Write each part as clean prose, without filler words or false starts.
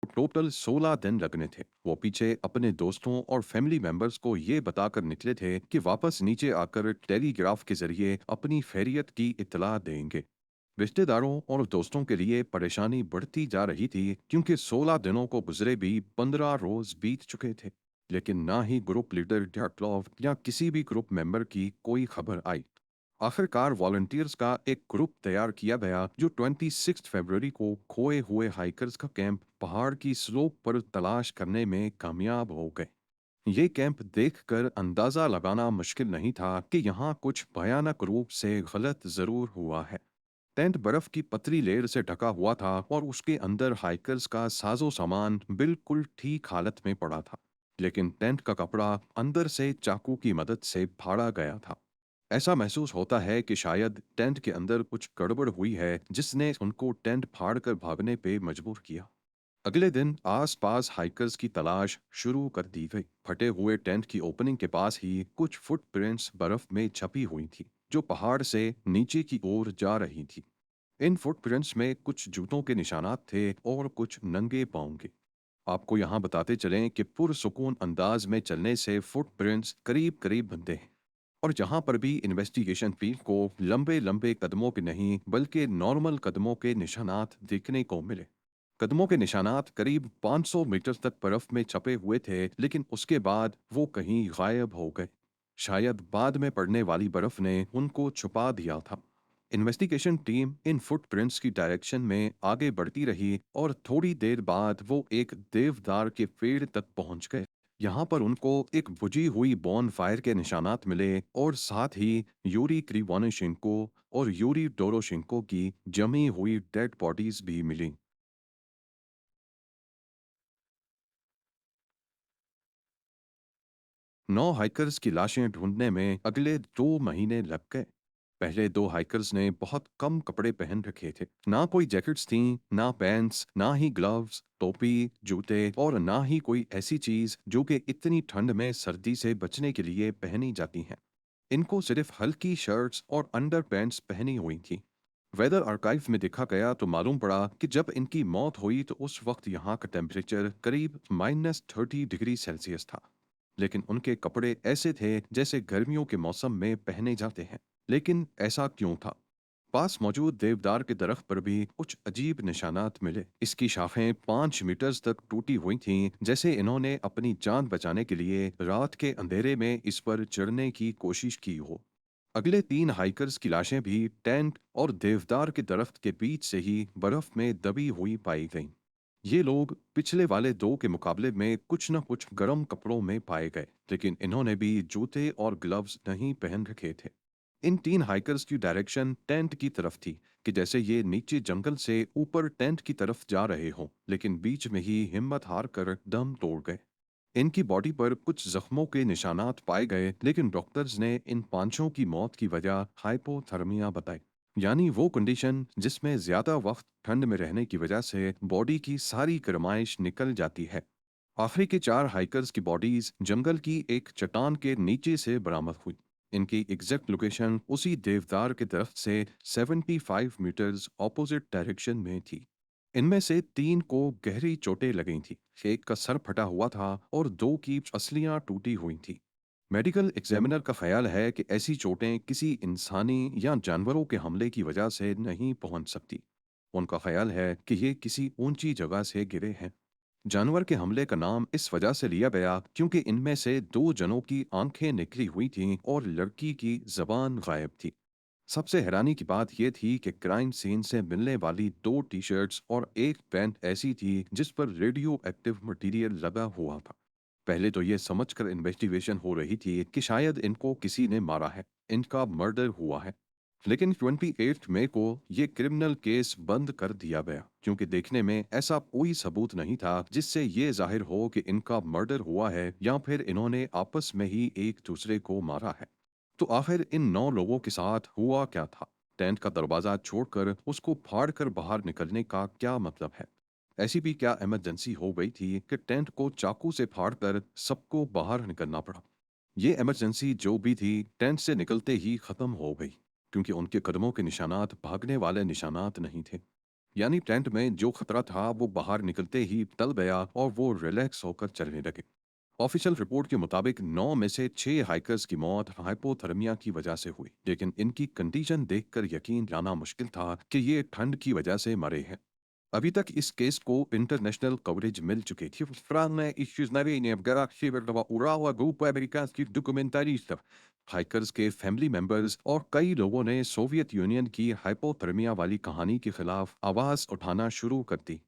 Total 16 दिन लगने थे। वो पीछे अपने दोस्तों और फैमिली मेंबर्स को ये बताकर निकले थे कि वापस नीचे आकर टेलीग्राफ के जरिए अपनी खैरियत की इत्तला देंगे। रिश्तेदारों और दोस्तों के लिए परेशानी बढ़ती जा रही थी क्योंकि 16 दिनों को गुजरे भी 15 रोज बीत चुके थे, लेकिन ना ही ग्रुप लीडर डयाटलॉव या किसी भी ग्रुप मेंबर की कोई खबर आई। आखिरकार वॉलंटियर्स का एक ग्रुप तैयार किया गया जो 26 फरवरी को खोए हुए हाइकर्स का कैंप पहाड़ की स्लोप पर तलाश करने में कामयाब हो गए। ये कैंप देखकर अंदाजा लगाना मुश्किल नहीं था कि यहाँ कुछ भयानक रूप से गलत जरूर हुआ है। टेंट बर्फ की पतली लेयर से ढका हुआ था और उसके अंदर हाइकर्स का साजो सामान बिल्कुल ठीक हालत में पड़ा था, लेकिन टेंट का कपड़ा अंदर से चाकू की मदद से फाड़ा गया था। ऐसा महसूस होता है कि शायद टेंट के अंदर कुछ गड़बड़ हुई है जिसने उनको टेंट फाड़कर भागने पे मजबूर किया। अगले दिन आसपास हाइकर्स की तलाश शुरू कर दी गई। फटे हुए टेंट की ओपनिंग के पास ही कुछ फुटप्रिंट्स बर्फ में छपी हुई थी जो पहाड़ से नीचे की ओर जा रही थी। इन फुटप्रिंट्स में कुछ जूतों के निशानात थे और कुछ नंगे पांव के। आपको यहाँ बताते चलें कि पुरसुकून अंदाज में चलने से फुटप्रिंट्स करीब करीब बनते हैं, और जहां पर भी इन्वेस्टिगेशन टीम को लंबे लंबे कदमों के नहीं बल्कि नॉर्मल कदमों के निशानात देखने को मिले। कदमों के निशानात करीब 500 मीटर तक बर्फ में छपे हुए थे, लेकिन उसके बाद वो कहीं गायब हो गए। शायद बाद में पड़ने वाली बर्फ ने उनको छुपा दिया था। इन्वेस्टिगेशन टीम इन फुटप्रिंट्स की डायरेक्शन में आगे बढ़ती रही और थोड़ी देर बाद वो एक देवदार के पेड़ तक पहुंच गए। यहाँ पर उनको एक बुझी हुई बॉन फायर के निशानात मिले और साथ ही यूरी क्रिवोनिशिंको और यूरी डोरोशिंको की जमी हुई डेड बॉडीज भी मिली। 9 हाइकर्स की लाशें ढूंढने में अगले 2 महीने लग गए। पहले 2 हाइकर्स ने बहुत कम कपड़े पहन रखे थे। ना कोई जैकेट्स थी, ना पैंट्स, ना ही ग्लव्स, टोपी, जूते और ना ही कोई ऐसी चीज जो कि इतनी ठंड में सर्दी से बचने के लिए पहनी जाती हैं। इनको सिर्फ हल्की शर्ट्स और अंडर पैंट्स पहनी हुई थी। वेदर आर्काइव में देखा गया तो मालूम पड़ा कि जब इनकी मौत हुई तो उस वक्त यहाँ का टेम्परेचर करीब -30 डिग्री सेल्सियस था, लेकिन उनके कपड़े ऐसे थे जैसे गर्मियों के मौसम में पहने जाते हैं। लेकिन ऐसा क्यों था? पास मौजूद देवदार के दरख्त पर भी कुछ अजीब निशानात मिले। इसकी शाखें 5 मीटर तक टूटी हुई थीं, जैसे इन्होंने अपनी जान बचाने के लिए रात के अंधेरे में इस पर चढ़ने की कोशिश की हो। अगले 3 हाइकर्स की लाशें भी टेंट और देवदार के दरख्त के बीच से ही बर्फ में दबी हुई पाई गईं। ये लोग पिछले वाले 2 के मुकाबले में कुछ न कुछ गर्म कपड़ों में पाए गए, लेकिन इन्होंने भी जूते और ग्लव्स नहीं पहन रखे थे। इन 3 हाइकर्स की डायरेक्शन टेंट की तरफ थी, कि जैसे ये नीचे जंगल से ऊपर टेंट की तरफ जा रहे हों, लेकिन बीच में ही हिम्मत हार कर दम तोड़ गए। इनकी बॉडी पर कुछ जख्मों के निशानात पाए गए, लेकिन डॉक्टर्स ने इन पांचों की मौत की वजह हाइपोथर्मिया बताई, यानी वो कंडीशन जिसमें ज्यादा वक्त ठंड में रहने की वजह से बॉडी की सारी गर्माइश निकल जाती है। आखिरी के 4 हाइकर्स की बॉडीज जंगल की एक चट्टान के नीचे से बरामद हुई। इनकी एग्जैक्ट लोकेशन उसी देवदार के दरख्त से 75 मीटर्स ऑपोजिट डायरेक्शन में थी। इनमें से 3 को गहरी चोटें लगी थी, एक का सर फटा हुआ था और 2 की असलियां टूटी हुई थी। मेडिकल एग्जामिनर का ख्याल है कि ऐसी चोटें किसी इंसानी या जानवरों के हमले की वजह से नहीं पहुंच सकती। उनका ख्याल है कि ये किसी ऊंची जगह से गिरे हैं। जानवर के हमले का नाम इस वजह से लिया गया क्योंकि इनमें से 2 जनों की आंखें निकली हुई थीं और लड़की की जबान गायब थी। सबसे हैरानी की बात यह थी कि क्राइम सीन से मिलने वाली 2 टी-शर्ट्स और एक पैंट ऐसी थी जिस पर रेडियो एक्टिव मटेरियल लगा हुआ था। पहले तो यह समझकर इन्वेस्टिगेशन हो रही थी कि शायद इनको किसी ने मारा है, इनका मर्डर हुआ है। लेकिन 28 मई को ये क्रिमिनल केस बंद कर दिया गया क्योंकि देखने में ऐसा कोई सबूत नहीं था जिससे ये जाहिर हो कि इनका मर्डर हुआ है या फिर इन्होंने आपस में ही एक दूसरे को मारा है। तो आखिर इन 9 लोगों के साथ हुआ क्या था? टेंट का दरवाजा छोड़कर उसको फाड़कर बाहर निकलने का क्या मतलब है? ऐसी भी क्या इमरजेंसी हो गई थी कि टेंट को चाकू से फाड़कर सबको बाहर निकलना पड़ा? ये इमरजेंसी जो भी थी टेंट से निकलते ही खत्म हो गई, क्योंकि उनके कदमों के निशानात भागने वाले निशानात नहीं थे। यानी टेंट में जो खतरा था वो बाहर निकलते ही टल गया और वो रिलैक्स होकर चलने लगे। ऑफिशियल रिपोर्ट के मुताबिक 9 में से 6 हाइकर्स की मौत हाइपोथर्मिया की वजह से हुई, लेकिन इनकी कंडीशन देखकर यकीन लाना मुश्किल था कि ये ठंड की वजह से मरे हैं। अभी तक इस केस को इंटरनेशनल कवरेज मिल चुकी थी. Странное исчезновение в горах Северного Урала группы американских डॉक्यूमेंटरिस्टов, हाइकर्स के फैमिली मेंबर्स और कई लोगों ने सोवियत यूनियन की हाइपोथर्मिया वाली कहानी के खिलाफ आवाज उठाना शुरू कर दी।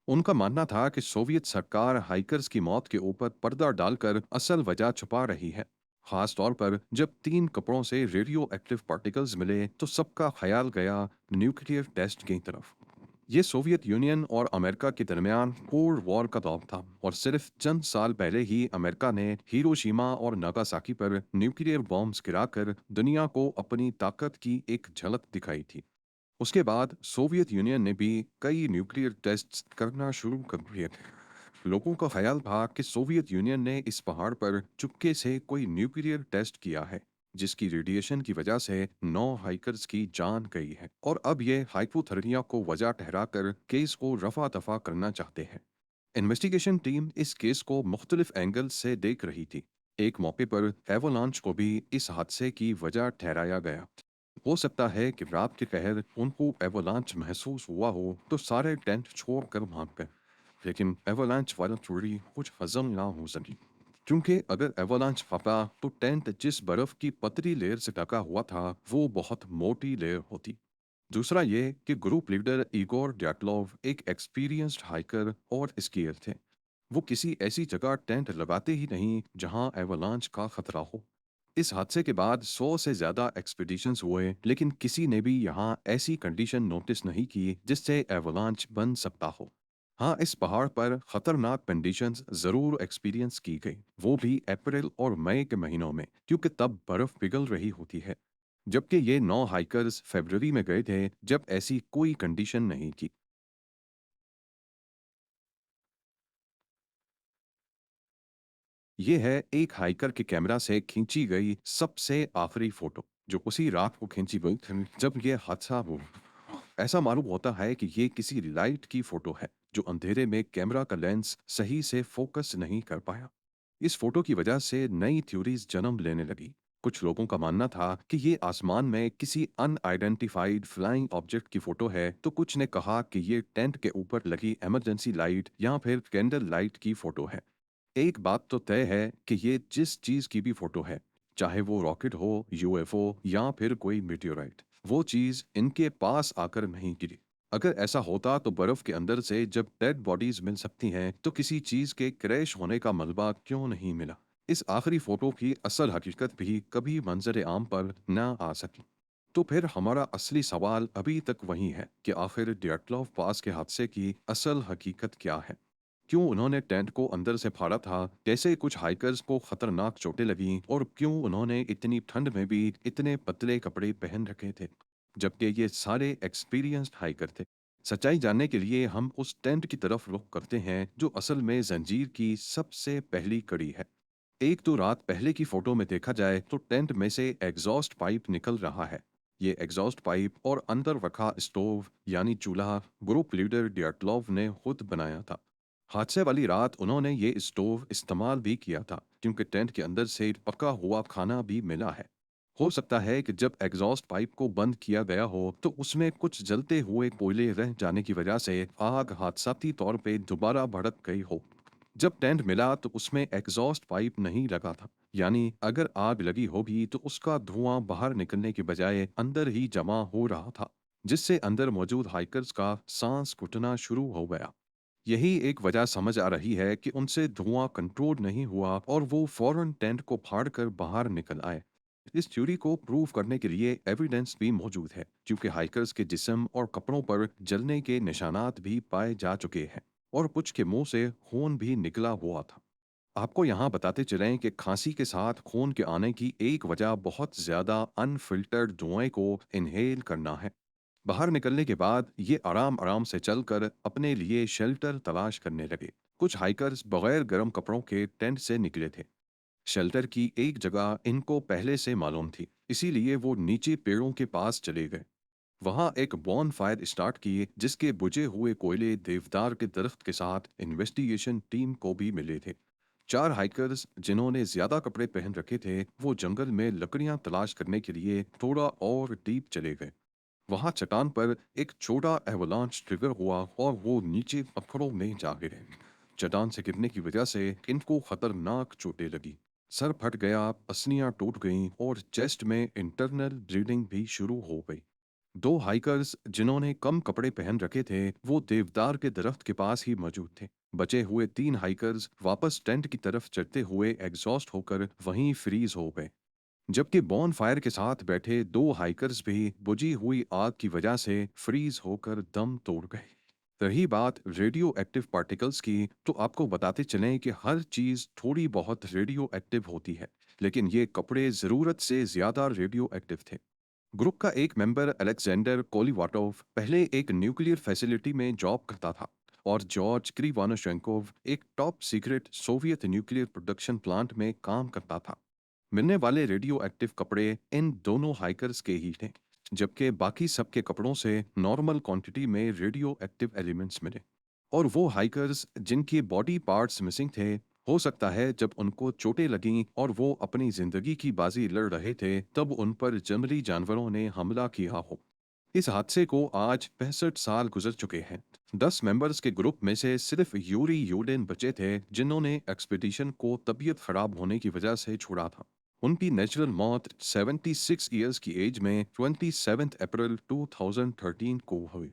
उनका मानना था कि सोवियत सरकार हाइकर्स की मौत के ऊपर पर्दा डालकर असल वजह छुपा रही है। खास तौर पर जब 3 कपड़ों से रेडियो एक्टिव पार्टिकल्स मिले तो सबका ख्याल गया न्यूक्लियर टेस्ट की तरफ। ये सोवियत यूनियन और अमेरिका के दरमियान कोल्ड वॉर का दौर था और सिर्फ चंद साल पहले ही अमेरिका ने हिरोशिमा और नागासाकी पर न्यूक्लियर बॉम्ब्स गिराकर दुनिया को अपनी ताकत की एक झलक दिखाई थी। उसके बाद सोवियत यूनियन ने भी कई न्यूक्लियर टेस्ट्स करना शुरू कर दिए थे। लोगों का ख्याल था कि सोवियत यूनियन ने इस पहाड़ पर चुपके से कोई न्यूक्लियर टेस्ट किया है, जिसकी रेडिएशन की वजह से 9 हाइकर्स की जान गई है और अब ये हाइपोथर्मिया को वजह ठहराकर केस को रफा दफा करना चाहते हैं। इन्वेस्टिगेशन टीम इस केस को मुख्तलिफ एंगल से देख रही थी। एक मौके पर एवोलांच को भी इस हादसे की वजह ठहराया गया। हो सकता है कि रात के कहर उनको एवोलांच महसूस हुआ हो तो सारे टेंट छोड़कर भाग गए, लेकिन एवोलांच वाला थ्योरी कुछ हजम ना हो सकी, क्योंकि अगर एवोलांच फटा तो टेंट जिस बर्फ की पतली लेयर से ढका हुआ था वो बहुत मोटी लेयर होती। दूसरा ये कि ग्रुप लीडर इगोर डैटलोव एक एक्सपीरियंस्ड हाइकर और स्कीयर थे। वो किसी ऐसी जगह टेंट लगाते ही नहीं जहां एवलांच का खतरा हो। इस हादसे के बाद 100 से ज्यादा एक्सपीडिशंस हुए, लेकिन किसी ने भी यहाँ ऐसी कंडीशन नोटिस नहीं की जिससे एवलांच बन सकता हो। हाँ, इस पहाड़ पर खतरनाक कंडीशंस जरूर एक्सपीरियंस की गई, वो भी अप्रैल और मई के महीनों में, क्योंकि तब बर्फ पिघल रही होती है। जबकि ये 9 हाइकर्स फरवरी में गए थे जब ऐसी कोई कंडीशन नहीं थी। ये है एक हाइकर के कैमरा से खींची गई सबसे आखिरी फोटो, जो उसी रात को खींची गई थी जब ये हादसा हुआ। ऐसा मालूम होता है कि ये किसी लाइट की फोटो है जो अंधेरे में कैमरा का लेंस सही से फोकस नहीं कर पाया। इस फोटो की वजह से नई थ्योरीज जन्म लेने लगी। कुछ लोगों का मानना था कि ये आसमान में किसी अनआइडेंटिफाइड फ्लाइंग ऑब्जेक्ट की फोटो है, तो कुछ ने कहा कि ये टेंट के ऊपर लगी इमरजेंसी लाइट या फिर कैंडल लाइट की फोटो है। एक बात तो तय है कि ये जिस चीज की भी फोटो है, चाहे वो रॉकेट हो, यूएफओ या फिर कोई मीटियोराइट, वो चीज इनके पास आकर नहीं गिरी। अगर ऐसा होता तो बर्फ के अंदर से जब डेड बॉडीज मिल सकती हैं तो किसी चीज के क्रैश होने का मलबा क्यों नहीं मिला। इस आखिरी फोटो की असल हकीकत भी कभी मंजर आम पर न आ सकी। तो फिर हमारा असली सवाल अभी तक वही है कि आखिर डियाटलोव पास के हादसे की असल हकीकत क्या है। क्यों उन्होंने टेंट को अंदर से फाड़ा था, कैसे कुछ हाइकर्स को खतरनाक चोटें लगीं और क्यों उन्होंने इतनी ठंड में भी इतने पतले कपड़े पहन रखे थे, जबकि ये सारे एक्सपीरियंस्ड हाइकर थे। सच्चाई जानने के लिए हम उस टेंट की तरफ रुख करते हैं जो असल में जंजीर की सबसे पहली कड़ी है। एक तो रात पहले की फोटो में देखा जाए तो टेंट में से एग्जॉस्ट पाइप निकल रहा है। ये एग्जॉस्ट पाइप और अंदर रखा स्टोव यानी चूल्हा ग्रुप लीडर डियाटलोव ने खुद बनाया था। हादसे वाली रात उन्होंने ये स्टोव इस्तेमाल भी किया था, क्योंकि टेंट के अंदर से पका हुआ खाना भी मिला है। हो सकता है कि जब एग्जॉस्ट पाइप को बंद किया गया हो तो उसमें कुछ जलते हुए कोयले रह जाने की वजह से आग हादसाती तौर पे दोबारा भड़क गई हो। जब टेंट मिला तो उसमें एग्जॉस्ट पाइप नहीं लगा था, यानी अगर आग लगी हो भी तो उसका धुआं बाहर निकलने के बजाय अंदर ही जमा हो रहा था, जिससे अंदर मौजूद हाइकर्स का सांस घुटना शुरू हो गया। यही एक वजह समझ आ रही है कि उनसे धुआं कंट्रोल नहीं हुआ और वो फौरन टेंट को फाड़कर बाहर निकल आए। इस थ्योरी को प्रूव करने के लिए एविडेंस भी मौजूद है, क्योंकि हाइकर्स के जिस्म और कपड़ों पर जलने के निशानात भी पाए जा चुके हैं और कुछ के मुंह से खून भी निकला हुआ था। आपको यहाँ बताते चलें कि खांसी के साथ खून के आने की एक वजह बहुत ज्यादा अनफिल्टर्ड धुएं को इनहेल करना है। बाहर निकलने के बाद ये आराम आराम से चलकर अपने लिए शेल्टर तलाश करने लगे। कुछ हाइकर्स बगैर गर्म कपड़ों के टेंट से निकले थे। शेल्टर की एक जगह इनको पहले से मालूम थी, इसीलिए वो नीचे पेड़ों के पास चले गए। वहां एक बॉन फायर स्टार्ट किए जिसके बुझे हुए कोयले देवदार के दरख्त के साथ इन्वेस्टिगेशन टीम को भी मिले थे। चार हाइकर्स जिन्होंने ज्यादा कपड़े पहन रखे थे वो जंगल में लकड़ियां तलाश करने के लिए थोड़ा और डीप चले गए। वहां चट्टान पर एक छोटा एवलांच ट्रिगर हुआ और वो नीचे पत्थरों में जा गिरे। चट्टान से गिरने की वजह से इनको खतरनाक चोटें लगी। सर फट गया, पसलियां टूट गईं और चेस्ट में इंटरनल ब्लीडिंग भी शुरू हो गई। दो हाइकर्स जिन्होंने कम कपड़े पहन रखे थे वो देवदार के दरख्त के पास ही मौजूद थे। बचे हुए तीन हाइकर्स वापस टेंट की तरफ चढ़ते हुए एग्जॉस्ट होकर वहीं फ्रीज हो गए। जबकि बॉन फायर के साथ बैठे दो हाइकर्स भी बुझी हुई आग की वजह से फ्रीज होकर दम तोड़ गए। रही बात रेडियो एक्टिव पार्टिकल्स की, तो आपको बताते चलें कि हर चीज थोड़ी बहुत रेडियो एक्टिव होती है, लेकिन ये कपड़े जरूरत से ज्यादा रेडियो एक्टिव थे। ग्रुप का एक मेंबर अलेक्जेंडर कोलिवाटोव पहले एक न्यूक्लियर फैसिलिटी में जॉब करता था और जॉर्ज क्रीवानोशेंकोव एक top secret Soviet nuclear production plant में काम करता था। मिलने वाले रेडियो एक्टिव कपड़े इन दोनों हाइकर्स के ही थे, जबकि बाकी सबके कपड़ों से नॉर्मल क्वांटिटी में रेडियो एक्टिव एलिमेंट्स मिले। और वो हाइकर्स जिनके बॉडी पार्ट्स मिसिंग थे, हो सकता है जब उनको चोटें लगीं और वो अपनी जिंदगी की बाजी लड़ रहे थे तब उन पर जंगली जानवरों ने हमला किया हो। इस हादसे को आज 65 साल गुजर चुके हैं। 10 मेंबर्स के ग्रुप में से सिर्फ यूरी यूडेन बचे थे जिन्होंने एक्सपीडिशन को तबीयत खराब होने की वजह से छोड़ा था। उनकी नेचुरल मौत 76 ईयर्स की एज में 27 अप्रैल 2013 को हुई।